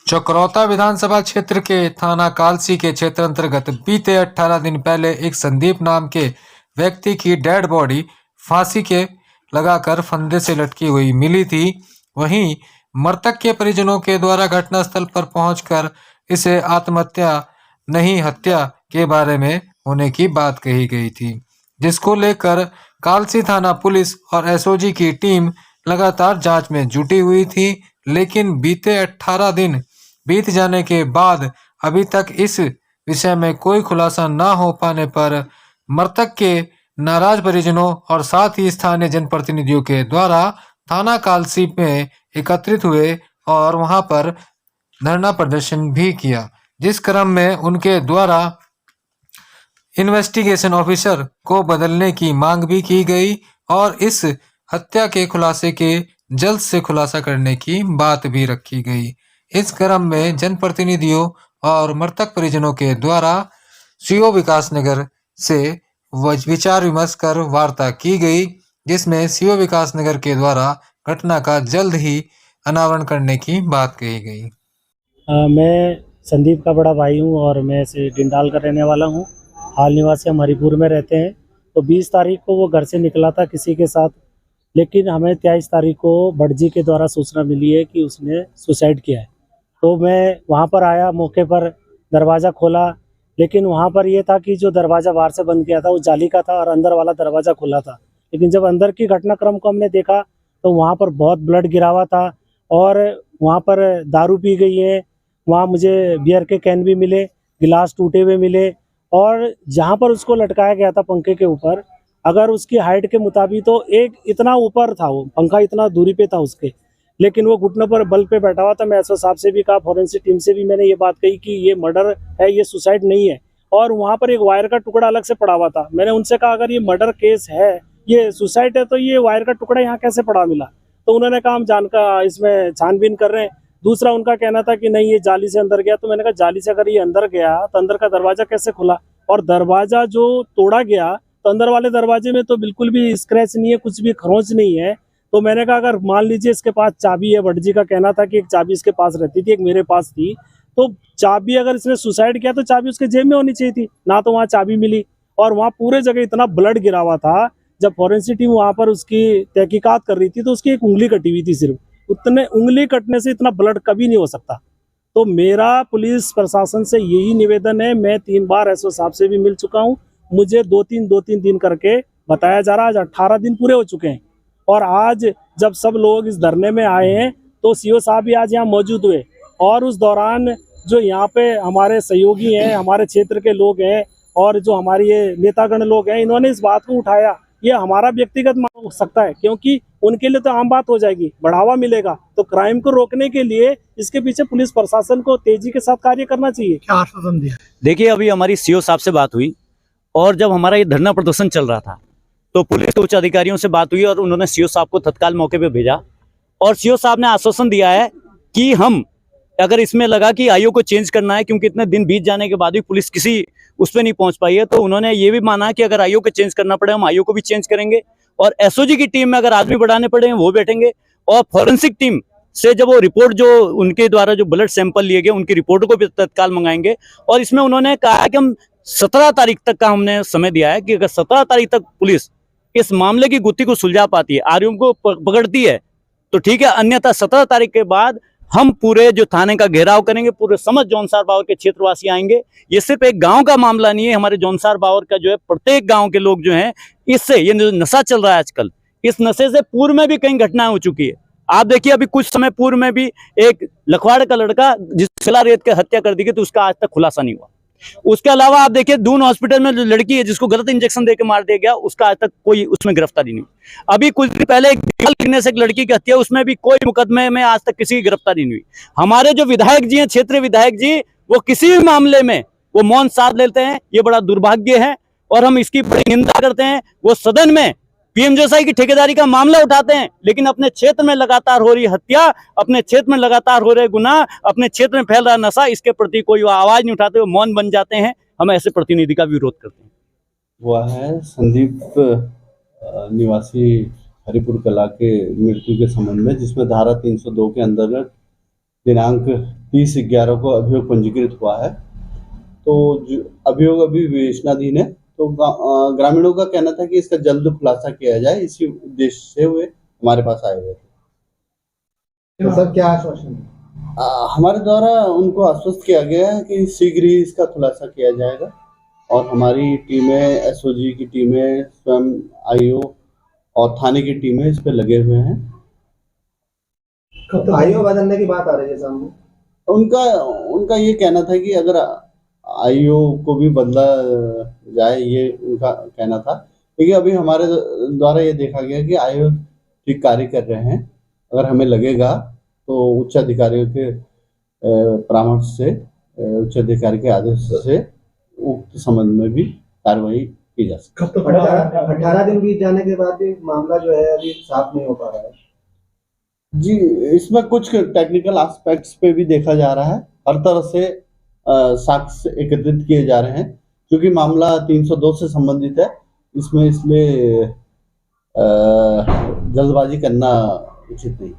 चकरौता विधानसभा क्षेत्र के थाना कालसी के क्षेत्र अंतर्गत बीते 18 दिन पहले एक संदीप नाम के व्यक्ति की डेड बॉडी फांसी के लगाकर फंदे से लटकी हुई मिली थी। वहीं मृतक के परिजनों के द्वारा घटनास्थल पर पहुंचकर इसे आत्महत्या नहीं हत्या के बारे में होने की बात कही गई थी, जिसको लेकर कालसी थाना पुलिस और एसओजी की टीम लगातार जांच में जुटी हुई थी। लेकिन बीते 18 दिन बीत जाने के बाद अभी तक इस विषय में कोई खुलासा न हो पाने पर मृतक के नाराज परिजनों और साथ ही स्थानीय जनप्रतिनिधियों के द्वारा थाना कालसी में एकत्रित हुए और वहां पर धरना प्रदर्शन भी किया, जिस क्रम में उनके द्वारा इन्वेस्टिगेशन ऑफिसर को बदलने की मांग भी की गई और इस हत्या के खुलासे के जल्द से खुलासा करने की बात भी रखी गई। इस क्रम में जनप्रतिनिधियों और मृतक परिजनों के द्वारा सीओ विकासनगर से विचार विमर्श कर वार्ता की गई, जिसमें सीओ विकासनगर के द्वारा घटना का जल्द ही अनावरण करने की बात कही गई। मैं संदीप का बड़ा भाई हूं और मैं से डिंडाल का रहने वाला हूं। हाल निवासी हम हरिपुर में रहते हैं। तो 20 तारीख को वो घर से निकला था किसी के साथ, लेकिन हमें 23 तारीख को भटजी के द्वारा सूचना मिली है कि उसने सुसाइड किया है। तो मैं वहां पर आया, मौके पर दरवाज़ा खोला, लेकिन वहां पर ये था कि जो दरवाज़ा बाहर से बंद किया था वो जाली का था और अंदर वाला दरवाज़ा खुला था। लेकिन जब अंदर की घटनाक्रम को हमने देखा तो वहाँ पर बहुत ब्लड गिरा हुआ था और वहाँ पर दारू पी गई है। वहाँ मुझे बियर के कैन भी मिले, गिलास टूटे हुए मिले और जहाँ पर उसको लटकाया गया था पंखे के ऊपर, अगर उसकी हाइट के मुताबिक तो एक इतना ऊपर था, वो पंखा इतना दूरी पे था उसके, लेकिन वो घुटनों पर बल पे बैठा हुआ था। मैं एसओ साहब से भी कहा, फॉरेंसिक टीम से भी मैंने ये बात कही कि ये मर्डर है, ये सुसाइड नहीं है। और वहाँ पर एक वायर का टुकड़ा अलग से पड़ा हुआ था। मैंने उनसे कहा अगर ये मर्डर केस है, ये सुसाइड है, तो ये वायर का टुकड़ा यहाँ कैसे पड़ा मिला? तो उन्होंने कहा हम इसमें छानबीन कर रहे हैं। दूसरा उनका कहना था कि नहीं ये जाली से अंदर गया। तो मैंने कहा जाली से अगर ये अंदर गया तो अंदर का दरवाजा कैसे खुला? और दरवाजा जो तोड़ा गया तो अंदर वाले दरवाजे में तो बिल्कुल भी स्क्रैच नहीं है, कुछ भी खरोंच नहीं है। तो मैंने कहा अगर मान लीजिए इसके पास चाबी है, भटजी का कहना था कि एक चाबी इसके पास रहती थी, एक मेरे पास थी, तो चाबी अगर इसने सुसाइड किया तो चाबी उसके जेब में होनी चाहिए थी ना, तो वहाँ चाबी मिली। और वहाँ पूरे जगह इतना ब्लड गिरा हुआ था। जब फॉरेंसिक टीम वहाँ पर उसकी तहकीकात कर रही थी तो उसकी एक उंगली कटी हुई थी सिर्फ। उतने उंगली कटने से इतना ब्लड कभी नहीं हो सकता। तो मेरा पुलिस प्रशासन से यही निवेदन है। मैं 3 बार एसओ साहब से भी मिल चुका हूँ, मुझे 2-3 दिन करके बताया जा रहा है। आज 18 दिन पूरे हो चुके हैं और आज जब सब लोग इस धरने में आए हैं तो सीओ साहब भी आज यहाँ मौजूद हुए और उस दौरान जो यहाँ पे हमारे सहयोगी हैं, हमारे क्षेत्र के लोग हैं और जो हमारे ये नेतागण लोग हैं, इन्होंने इस बात को उठाया। ये हमारा व्यक्तिगत मांग हो सकता है क्योंकि उनके लिए तो आम बात हो जाएगी, बढ़ावा मिलेगा। तो क्राइम को रोकने के लिए इसके पीछे पुलिस प्रशासन को तेजी के साथ कार्य करना चाहिए। क्या आश्वासन दिया? देखिए, अभी हमारी सीओ साहब से बात हुई और जब हमारा ये धरना प्रदर्शन चल रहा था तो पुलिस के उच्च अधिकारियों से बात हुई और उन्होंने सीओ साहब को तत्काल मौके पे भेजा और सीओ साहब ने आश्वासन दिया है कि हम अगर इसमें लगा कि आईओ को चेंज करना है, क्योंकि इतने दिन बीत जाने के बाद भी पुलिस किसी उस पर नहीं पहुंच पाई है, तो उन्होंने ये भी माना कि अगर आईओ को चेंज करना पड़े हम आईओ को भी चेंज करेंगे और एसओजी की टीम में अगर आदमी बढ़ाने पड़े वो बैठेंगे और फॉरेंसिक टीम से जब वो रिपोर्ट जो उनके द्वारा जो ब्लड सैंपल लिए गए उनकी रिपोर्ट को भी तत्काल मंगाएंगे। और इसमें उन्होंने कहा है कि हम 17 तारीख तक का हमने समय दिया है कि अगर 17 तारीख तक पुलिस इस मामले की गुत्थी को सुलझा पाती है, आरोपियों को पकड़ती है तो ठीक है, अन्यथा 17 तारीख के बाद हम पूरे जो थाने का घेराव करेंगे, पूरे समस्त जौनसार बावर के क्षेत्रवासी आएंगे। ये सिर्फ एक गांव का मामला नहीं है, हमारे जौनसार बावर का जो है प्रत्येक गांव के लोग जो हैं, इससे ये नशा चल रहा है आजकल, इस नशे से पूर्व में भी कई घटनाएं हो चुकी है। आप देखिए अभी कुछ समय पूर्व में भी एक लखवाड़ का लड़का जिस शिला रेत के हत्या कर दी गई तो उसका आज तक खुलासा नहीं हुआ। उसके अलावा आप देखिए दून हॉस्पिटल में जो लड़की है जिसको गलत इंजेक्शन देकर मार दिया गया, उसका आज तक कोई उसमें गिरफ्तारी नहीं हुई। अभी कुछ दिन पहले एक लड़की की हत्या, उसमें भी कोई मुकदमे में आज तक किसी की गिरफ्तारी नहीं हुई। हमारे जो विधायक जी हैं, क्षेत्रीय विधायक जी, वो किसी भी मामले में वो मौन साध लेते हैं, ये बड़ा दुर्भाग्य है और हम इसकी बड़ी निंदा करते हैं। वो सदन में पीएमजीएसआई की ठेकेदारी का मामला उठाते हैं, लेकिन अपने क्षेत्र में लगातार हो रही हत्या, अपने क्षेत्र में लगातार हो रहे गुनाह, अपने क्षेत्र में फैल रहा नशा, इसके प्रति कोई आवाज नहीं उठाते, वो मौन बन जाते हैं। हम ऐसे प्रतिनिधि का विरोध करते हैं। वह है संदीप निवासी हरिपुर कला के मृत्यु के संबंध में, जिसमें धारा 302 के अंतर्गत दिनांक 30/11 को अभियोग पंजीकृत हुआ है। तो जो अभियोग अभी विवेचनाधीन है। तो ग्रामीणों का कहना था कि इसका जल्द खुलासा किया जाए, इसी उद्देश्य से वे हमारे पास आए हुए थे। तो सर क्या आश्वासन है? हमारे द्वारा उनको आश्वस्त किया गया है कि शीघ्र ही इसका खुलासा किया जाएगा और हमारी टीमें, एसओजी की टीमें, स्वयं आईओ और थाने की टीमें इस पे लगे हुए हैं। तो आईओ बदलने की बात आ रही है सामने। उनका ये कहना था कि अगर आईओ को भी बदला जाए, ये उनका कहना था। लेकिन अभी हमारे द्वारा ये देखा गया कि आईओ ठीक कार्य कर रहे हैं। अगर हमें लगेगा तो उच्च अधिकारियों के परामर्श से, उच्च अधिकारी के आदेश से उक्त संबंध में भी कार्रवाई की जा सकती है। 18 दिन बीत जाने के बाद भी मामला जो है अभी साफ नहीं हो पा रहा है। जी, इसमें कुछ टेक्निकल एस्पेक्ट्स पे भी देखा जा रहा है। हर तरह से साक्ष्य एकत्रित किए जा रहे हैं, क्योंकि मामला 302 से संबंधित है। इसलिए जल्दबाजी करना उचित नहीं।